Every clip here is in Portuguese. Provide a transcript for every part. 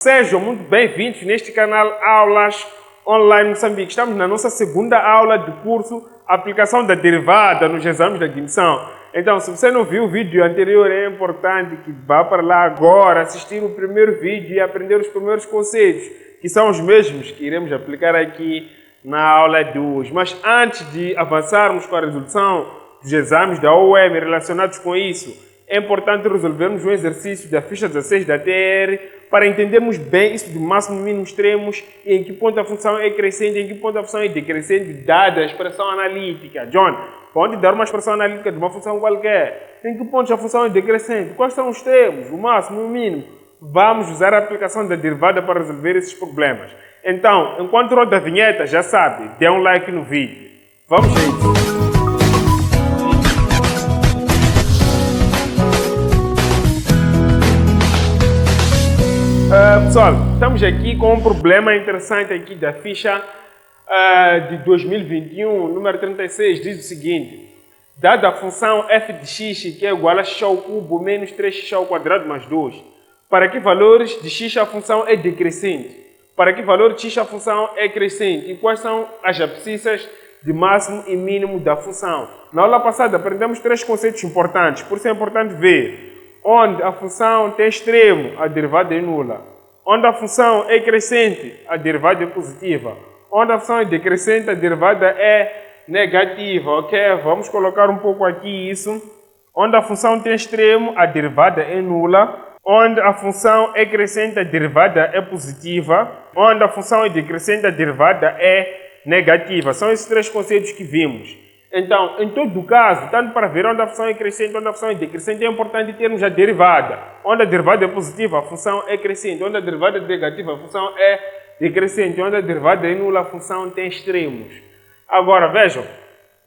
Sejam muito bem-vindos neste canal Aulas Online Moçambique. Estamos na nossa segunda aula do curso Aplicação da Derivada nos exames de admissão. Então, se você não viu o vídeo anterior, é importante que vá para lá agora, assistir o primeiro vídeo e aprender os primeiros conceitos, que são os mesmos que iremos aplicar aqui na aula de hoje. Mas antes de avançarmos com a resolução dos exames da OEM relacionados com isso, é importante resolvermos um exercício da ficha 16 da TR para entendermos bem isso de máximo, mínimo, extremos e em que ponto a função é crescente e em que ponto a função é decrescente, dada a expressão analítica. John, pode dar uma expressão analítica de uma função qualquer. Em que ponto a função é decrescente? Quais são os extremos, o máximo e o mínimo? Vamos usar a aplicação da derivada para resolver esses problemas. Então, enquanto roda a vinheta, já sabe, dê um like no vídeo. Vamos, gente! Pessoal, estamos aqui com um problema interessante aqui da ficha de 2021, número 36, diz o seguinte: dada a função f de x, que é igual a x ao cubo menos 3x ao quadrado mais 2, para que valores de x a função é decrescente? Para que valor de x a função é crescente? E quais são as abscissas de máximo e mínimo da função? Na aula passada aprendemos três conceitos importantes, por isso é importante ver. Onde a função tem extremo, a derivada é nula. Onde a função é crescente, a derivada é positiva. Onde a função é decrescente, a derivada é negativa, ok? Vamos colocar um pouco aqui isso. Onde a função tem extremo, a derivada é nula. Onde a função é crescente, a derivada é positiva. Onde a função é decrescente, a derivada é negativa. São esses três conceitos que vimos. Então, em todo caso, tanto para ver onde a função é crescente, onde a função é decrescente, é importante termos a derivada. Onde a derivada é positiva, a função é crescente. Onde a derivada é negativa, a função é decrescente. Onde a derivada é nula, a função tem extremos. Agora, vejam,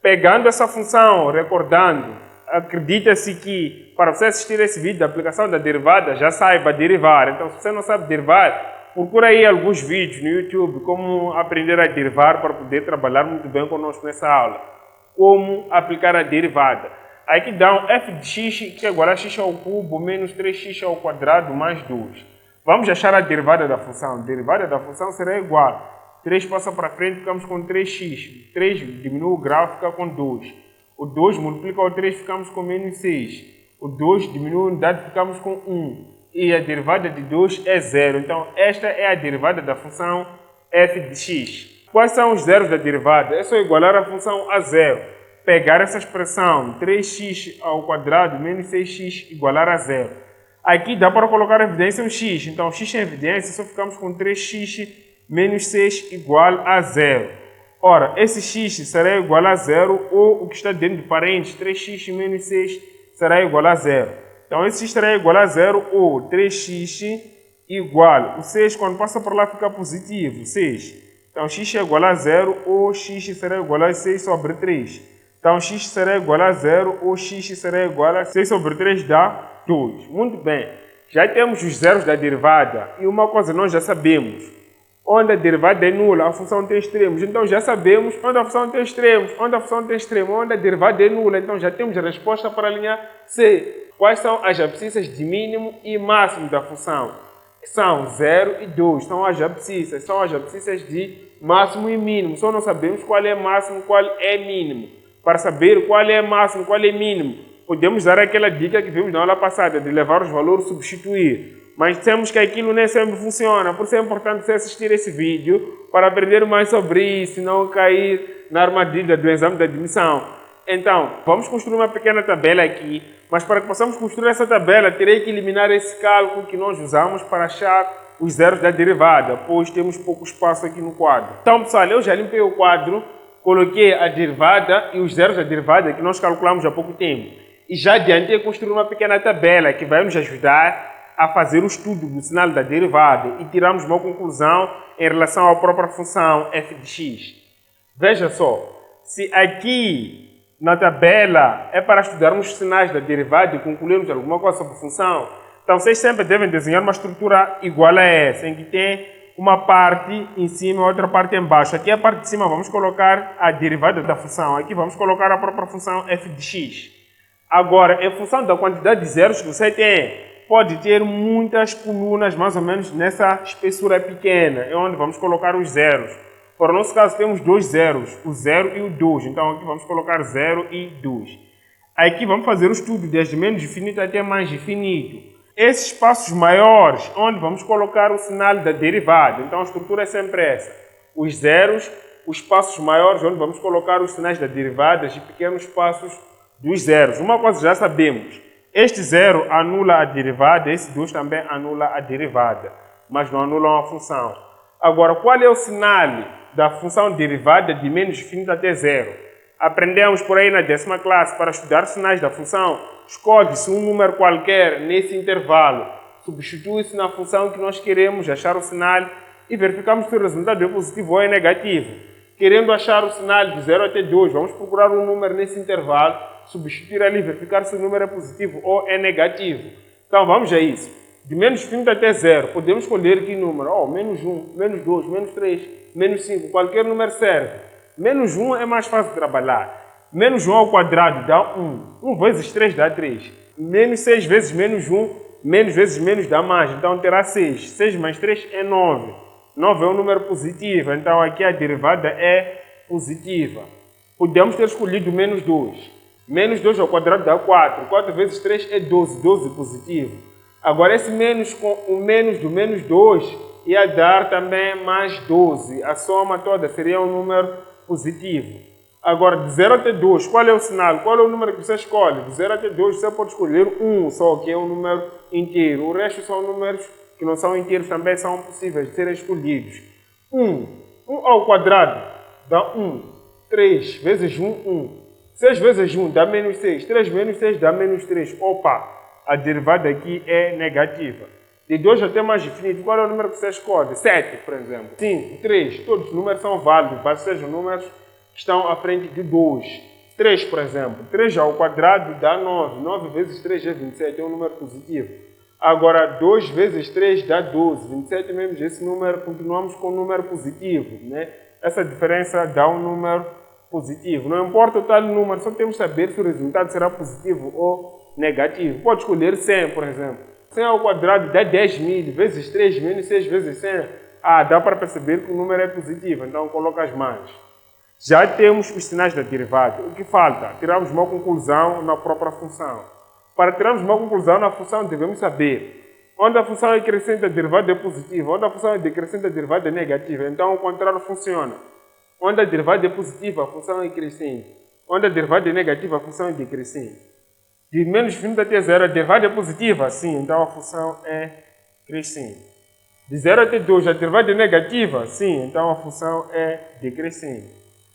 pegando essa função, recordando, acredita-se que para você assistir esse vídeo da aplicação da derivada, já saiba derivar. Então, se você não sabe derivar, procura aí alguns vídeos no YouTube, como aprender a derivar para poder trabalhar muito bem conosco nessa aula. Como aplicar a derivada. Aqui dá um f de x, que é igual a x ao cubo menos 3x ao quadrado mais 2. Vamos achar a derivada da função. A derivada da função será igual. 3 passa para frente, ficamos com 3x. 3 diminui o grau, fica com 2. O 2 multiplica o 3, ficamos com menos 6. O 2 diminui a unidade, ficamos com 1. E a derivada de 2 é 0. Então, esta é a derivada da função f de x. Quais são os zeros da derivada? É só igualar a função a zero. Pegar essa expressão 3x ao quadrado menos 6x igualar a zero. Aqui dá para colocar a evidência o x. Então, x em evidência, só ficamos com 3x menos 6 igual a zero. Ora, esse x será igual a zero, ou o que está dentro de parênteses, 3x menos 6 será igual a zero. Então, esse x será igual a zero, ou 3x igual. O 6, quando passa por lá, fica positivo, 6. Então, x é igual a zero, ou x será igual a 6 sobre 3. Então, x será igual a zero, ou x será igual a 6 sobre 3 dá 2. Muito bem. Já temos os zeros da derivada. E uma coisa nós já sabemos. Onde a derivada é nula, a função tem extremos. Então, já sabemos onde a função tem extremos. Onde a função tem extremos, onde a derivada é nula. Então, já temos a resposta para a linha C. Quais são as abscissas de mínimo e máximo da função? São 0 e 2, são as abscissas de máximo e mínimo. Só não sabemos qual é máximo e qual é mínimo. Para saber qual é máximo e qual é mínimo, podemos dar aquela dica que vimos na aula passada, de levar os valores e substituir. Mas temos que aquilo nem sempre funciona, por isso é importante você assistir esse vídeo para aprender mais sobre isso e não cair na armadilha do exame de admissão. Então, vamos construir uma pequena tabela aqui, mas para que possamos construir essa tabela, terei que eliminar esse cálculo que nós usamos para achar os zeros da derivada, pois temos pouco espaço aqui no quadro. Então, pessoal, eu já limpei o quadro, coloquei a derivada e os zeros da derivada que nós calculamos há pouco tempo. E já adiantei construir uma pequena tabela que vai nos ajudar a fazer o estudo do sinal da derivada e tirarmos uma conclusão em relação à própria função f de x. Veja só, se aqui na tabela é para estudarmos os sinais da derivada e concluirmos alguma coisa sobre a função, então vocês sempre devem desenhar uma estrutura igual a essa, em que tem uma parte em cima e outra parte embaixo. Aqui a parte de cima vamos colocar a derivada da função, aqui vamos colocar a própria função f de x. Agora, em função da quantidade de zeros que você tem, pode ter muitas colunas, mais ou menos nessa espessura pequena, é onde vamos colocar os zeros. Para o nosso caso, temos dois zeros, o 0 e o 2. Então, aqui vamos colocar 0 e 2. Aqui vamos fazer o estudo desde menos infinito até mais infinito. Esses espaços maiores, onde vamos colocar o sinal da derivada. Então, a estrutura é sempre essa. Os zeros, os espaços maiores, onde vamos colocar os sinais da derivada, e pequenos espaços dos zeros. Uma coisa já sabemos. Este 0 anula a derivada, esse 2 também anula a derivada, mas não anula uma função. Agora, qual é o sinal da função derivada de menos infinito até 0? Aprendemos por aí na 10ª classe, para estudar sinais da função, escolhe-se um número qualquer nesse intervalo, substitui-se na função que nós queremos achar o sinal e verificamos se o resultado é positivo ou é negativo. Querendo achar o sinal de 0 até 2, vamos procurar um número nesse intervalo, substituir ali, verificar se o número é positivo ou é negativo. Então vamos a isso. De menos infinito até 0, podemos escolher que número? Menos 1, menos 2, menos 3, menos 5, qualquer número serve. Menos 1 é mais fácil de trabalhar. Menos 1 ao quadrado dá 1. 1 vezes 3 dá 3. Menos 6 vezes menos 1, menos vezes menos dá mais. Então terá 6. 6 mais 3 é 9. 9 é um número positivo, então aqui a derivada é positiva. Podemos ter escolhido menos 2. Menos 2 ao quadrado dá 4. 4 vezes 3 é 12. 12 positivo. Agora, esse menos com o menos do menos 2 ia dar também mais 12. A soma toda seria um número positivo. Agora, de 0 até 2, qual é o sinal? Qual é o número que você escolhe? De 0 até 2, você pode escolher 1 só, que é um número inteiro. O resto são números que não são inteiros, também são possíveis de serem escolhidos. 1 ao quadrado dá 1. 3 vezes 1, 1. 6 vezes 1 dá menos 6. 3 menos 6 dá menos 3. Opa, a derivada aqui é negativa. De 2 até mais infinito, qual é o número que você escolhe? 7, por exemplo. 5, 3, todos os números são válidos, basta sejam números que estão à frente de 2. 3, por exemplo. 3 ao quadrado dá 9. 9 vezes 3 é 27, é um número positivo. Agora, 2 vezes 3 dá 12. 27 menos esse número, continuamos com um número positivo, né? Essa diferença dá um número positivo. Não importa o tal número, só temos que saber se o resultado será positivo ou negativo. Pode escolher 100, por exemplo. 100 ao quadrado dá 10.000, vezes 3 menos 6 vezes 100. Dá para perceber que o número é positivo, então coloca as mãos. Já temos os sinais da derivada. O que falta? Tiramos uma conclusão na própria função. Para tirarmos uma conclusão na função, devemos saber onde a função é crescente, a derivada é positiva, onde a função é decrescente, a derivada é negativa. Então, o contrário funciona. Onde a derivada é positiva, a função é crescente. Onde a derivada é negativa, a função é decrescente. De menos infinito até 0, a derivada é positiva? Sim, então a função é crescente. De 0 até 2, a derivada é negativa? Sim, então a função é decrescente.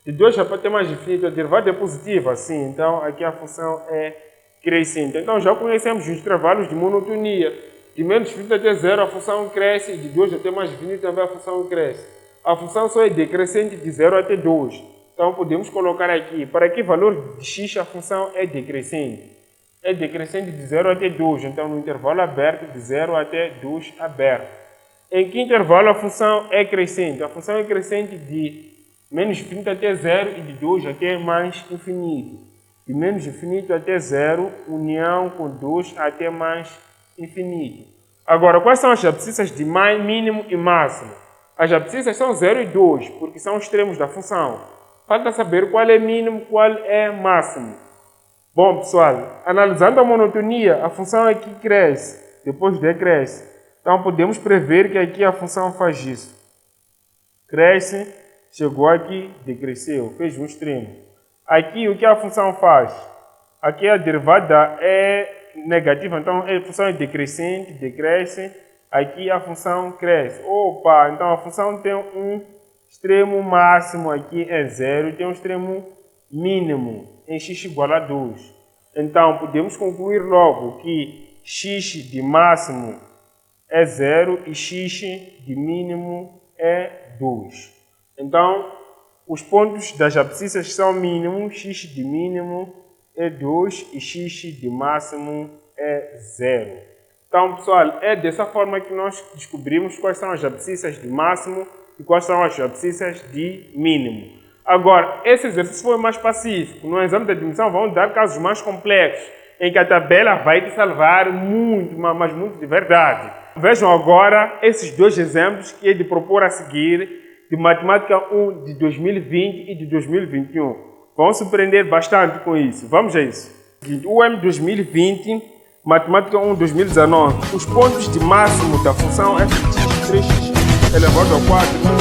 De 2 até mais infinito, a derivada é positiva? Sim, então aqui a função é crescente. Então já conhecemos os intervalos de monotonia. De menos infinito até 0, a função cresce, e de 2 até mais infinito também a função cresce. A função só é decrescente de 0 até 2. Então podemos colocar aqui, para que valor de x a função é decrescente? É decrescente de 0 até 2, então no intervalo aberto de 0 até 2 aberto. Em que intervalo a função é crescente? A função é crescente de menos infinito até 0 e de 2 até mais infinito. De menos infinito até 0, união com 2 até mais infinito. Agora, quais são as abscissas de mínimo e máximo? As abscissas são 0 e 2, porque são extremos da função. Falta saber qual é mínimo, qual é máximo. Bom, pessoal, analisando a monotonia, a função aqui cresce, depois decresce. Então, podemos prever que aqui a função faz isso. Cresce, chegou aqui, decresceu, fez um extremo. Aqui, o que a função faz? Aqui a derivada é negativa, então a função é decrescente, decresce. Aqui a função cresce. Opa, então a função tem um extremo máximo, aqui é 0, e tem um extremo mínimo, em x igual a 2. Então, podemos concluir logo que x de máximo é 0 e x de mínimo é 2. Então, os pontos das abscissas são mínimos, x de mínimo é 2 e x de máximo é 0. Então, pessoal, é dessa forma que nós descobrimos quais são as abscissas de máximo e quais são as abscissas de mínimo. Agora, esse exercício foi mais pacífico. No exame de admissão vão dar casos mais complexos. em que a tabela vai te salvar muito, mas muito de verdade. Vejam agora esses dois exemplos que é de propor a seguir, de Matemática 1 de 2020 e de 2021. Vão se surpreender bastante com isso. Vamos a isso. O M 2020, Matemática 1 2019. Os pontos de máximo da função f de x 3x elevado ao 4